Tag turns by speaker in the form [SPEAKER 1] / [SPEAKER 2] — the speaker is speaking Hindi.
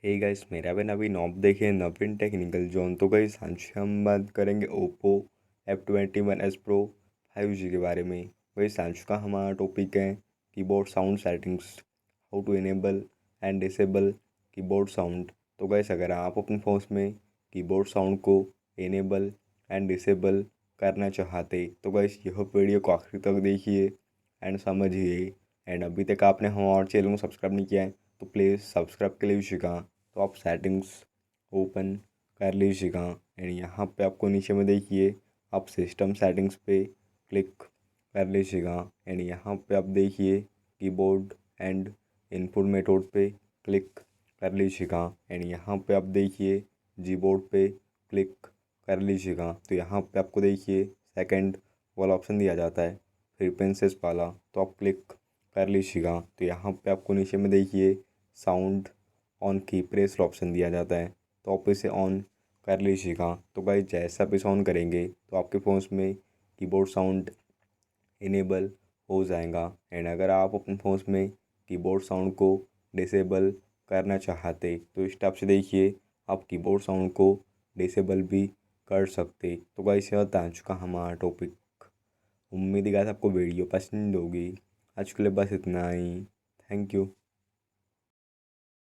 [SPEAKER 1] हे गाइस, मेरा भी नवीन आप देखिए नवीन टेक्निकल जोन। तो गाइस आज हम बात करेंगे ओप्पो F21s Pro 5G के बारे में। गाइस आज का हमारा टॉपिक है keyboard sound settings, how to enable and disable keyboard sound. तो गाइस अगर आप अपने फ़ोन में कीबोर्ड साउंड को इनेबल एंड डिसेबल करना चाहते तो गाइस यह वीडियो को आखिर तक देखिए एंड समझिए। एंड अभी तक आपने हमारे चैनल को सब्सक्राइब नहीं किया है तो प्लीज़ सब्सक्राइब के लीजिएगा। तो आप सेटिंग्स ओपन कर लीजिएगा एंड यहाँ पे आपको नीचे में देखिए आप सिस्टम सेटिंग्स पे क्लिक कर लीजिएगा एंड यहाँ पे आप देखिए कीबोर्ड एंड इनपुट मेथड पे क्लिक कर लीजिएगा एंड यहाँ पे आप देखिए जीबोर्ड पे क्लिक कर लीजिएगा। तो यहाँ पे आपको देखिए सेकंड वाला ऑप्शन दिया जाता है फ्रीक्वेंसीज वाला, तो आप क्लिक कर लीजिएगा। तो यहाँ पे आपको नीचे में देखिए साउंड ऑन की प्रेस ऑप्शन दिया जाता है, तो आप इसे ऑन कर लीजिएगा। तो गाइस जैसा आप इसे ऑन करेंगे तो आपके फ़ोन्स में कीबोर्ड साउंड इनेबल हो जाएगा। एंड अगर आप अपने फ़ोन्स में कीबोर्ड साउंड को डिसेबल करना चाहते तो इस टाइप से देखिए आप कीबोर्ड साउंड को डिसेबल भी कर सकते। तो गाइस यह था आज का हमारा टॉपिक। उम्मीद है गाइस आपको वीडियो पसंद होगी। आज के लिए बस इतना ही। Thank you.